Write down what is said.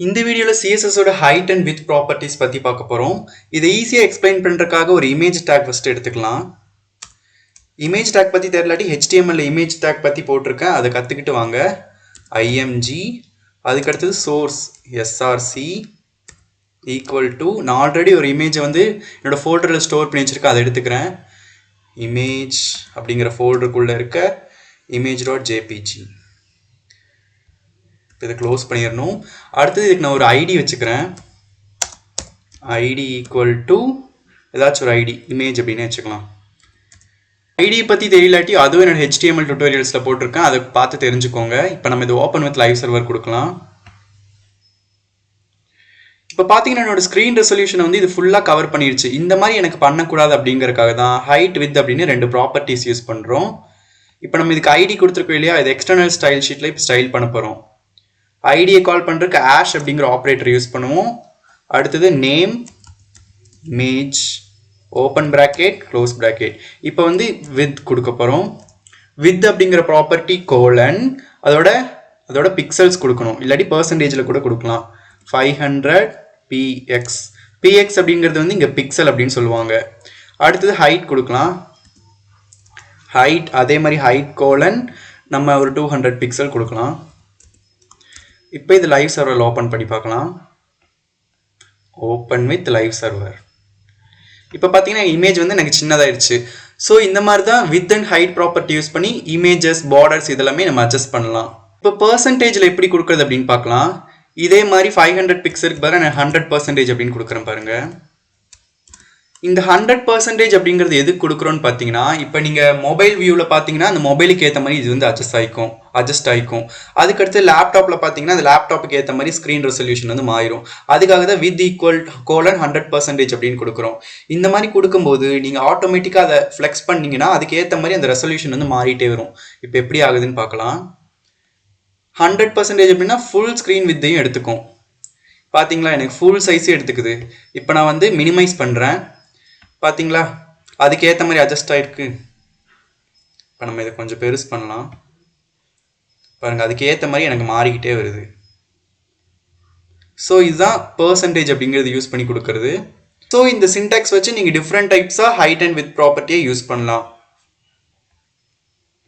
இந்த வீடியோவில் சிஎஸ்எஸோட height and with properties பற்றி பார்க்க போகிறோம். இதை ஈஸியாக எக்ஸ்பிளைன் பண்ணுறதுக்காக ஒரு இமேஜ் டேக் ஃபஸ்ட்டு எடுத்துக்கலாம். இமேஜ் டேக் பற்றி தெரியலாட்டி ஹெச்டிஎம்எல்ல இமேஜ் டேக் பற்றி போட்டிருக்கேன், அதை கற்றுக்கிட்டு வாங்க. ஐஎம்ஜி, அதுக்கடுத்தது சோர்ஸ் எஸ்ஆர்சி ஈக்குவல் டு, நான் ஆல்ரெடி ஒரு இமேஜை வந்து என்னோடய ஃபோல்டரில் ஸ்டோர் பண்ணி வச்சுருக்கேன், அதை எடுத்துக்கிறேன். இமேஜ் அப்படிங்கிற ஃபோல்டருக்குள்ளே இருக்க image.jpg இதை க்ளோஸ் பண்ணிடணும். அடுத்தது இதுக்கு நான் ஒரு ஐடி வச்சுக்கிறேன். ஐடி ஈக்குவல் டு ஏதாச்சும் ஒரு ஐடி, இமேஜ் அப்படின்னு வச்சுக்கலாம். ஐடியை பற்றி தெரியலாட்டி அதுவும் என்னோட HTML டுட்டோரியல்ஸில் போட்டிருக்கேன், அதை பார்த்து தெரிஞ்சுக்கோங்க. இப்போ நம்ம இது ஓப்பன் வித் லைவ் சர்வர் கொடுக்கலாம். இப்போ பார்த்தீங்கன்னா என்னோட ஸ்க்ரீன் ரெசல்யூஷனை வந்து இது ஃபுல்லாக கவர் பண்ணிடுச்சு. இந்த மாதிரி எனக்கு பண்ணக்கூடாது அப்படிங்கிறதுக்காக தான் ஹைட் வித் அப்படின்னு ரெண்டு ப்ராப்பர்ட்டிஸ் யூஸ் பண்ணுறோம். இப்போ நம்ம இதுக்கு ஐடி கொடுத்துருக்கோம் இல்லையா, இது எக்ஸ்டர்னல் ஸ்டைல் ஷீட்டில் இப்போ ஸ்டைல் பண்ண போகிறோம். ஐடியை கால் பண்ணுறதுக்கு ஆஷ் அப்படிங்கிற ஆப்ரேட்டர் யூஸ் பண்ணுவோம். அடுத்தது name image open bracket close bracket. இப்போ வந்து வித் கொடுக்க போகிறோம். வித் அப்படிங்கிற ப்ராப்பர்ட்டி கோலன் அதோட பிக்சல்ஸ் கொடுக்கணும், இல்லாட்டி பர்சன்டேஜில் கூட கொடுக்கலாம். 500 px px அப்படிங்கிறது வந்து இங்கே பிக்சல் அப்படின்னு சொல்லுவாங்க. அடுத்தது ஹைட் கொடுக்கலாம். ஹைட் அதே மாதிரி ஹைட் கோலன் நம்ம ஒரு 200 பிக்சல் கொடுக்கலாம். இப்போ இது லைவ் சர்வரில் ஓப்பன் பண்ணி பார்க்கலாம். Open with live server. இப்போ பார்த்தீங்கன்னா இமேஜ் வந்து எனக்கு சின்னதாகிடுச்சு. ஸோ இந்த மாதிரி தான் width and height property use பண்ணி இமேஜஸ் பார்டர்ஸ் இதெல்லாமே நம்ம அட்ஜஸ்ட் பண்ணலாம். இப்போ பர்சன்டேஜில் எப்படி கொடுக்குறது அப்படின்னு பார்க்கலாம். இதே மாதிரி 500 பிக்சலுக்கு பதிலாக நான் 100% அப்படின்னு கொடுக்குறேன் பாருங்கள். இந்த 100% அப்படிங்கிறது எதுக்கு கொடுக்குறோன்னு பார்த்தீங்கன்னா, இப்போ நீங்கள் மொபைல் வியூவில் பார்த்தீங்கன்னா அந்த மொபைலுக்கு ஏற்ற மாதிரி இது வந்து அட்ஜஸ்ட் ஆகிக்கும். அதுக்கடுத்து லேப்டாப்பில் பார்த்தீங்கன்னா அந்த லேப்டாப்புக்கு ஏற்ற மாதிரி ஸ்க்ரீன் ரெசல்யூஷன் வந்து மாறிடும். அதுக்காக தான் வித் ஈக்குவல் கோலன் 100% அப்படின்னு கொடுக்குறோம். இந்த மாதிரி கொடுக்கும்போது நீங்கள் ஆட்டோமேட்டிக்காக அதை ஃப்ளெக்ஸ் பண்ணிங்கன்னா அதுக்கு ஏற்ற மாதிரி அந்த ரெசல்யூஷன் வந்து மாறிட்டே வரும். இப்போ எப்படி ஆகுதுன்னு பார்க்கலாம். 100% அப்படின்னா ஃபுல் ஸ்க்ரீன் வித்தையும் எடுத்துக்கும். பார்த்தீங்களா, எனக்கு ஃபுல் சைஸே எடுத்துக்குது. இப்போ நான் வந்து மினிமைஸ் பண்ணுறேன். பார்த்தீங்களா, அதுக்கு ஏற்ற மாதிரி அட்ஜஸ்ட் ஆகிருக்கு. இப்போ நம்ம இதை கொஞ்சம் பெருசு பண்ணலாம். பாருங்கள், அதுக்கு ஏற்ற மாதிரி எனக்கு மாறிக்கிட்டே வருது. ஸோ இதுதான் பர்சன்டேஜ் அப்படிங்கிறது யூஸ் பண்ணி கொடுக்குறது. ஸோ இந்த சின்டாக்ஸ் வச்சு நீங்கள் டிஃப்ரெண்ட் டைப்ஸாக ஹைட் அண்ட் வித் ப்ராப்பர்ட்டியை யூஸ் பண்ணலாம்.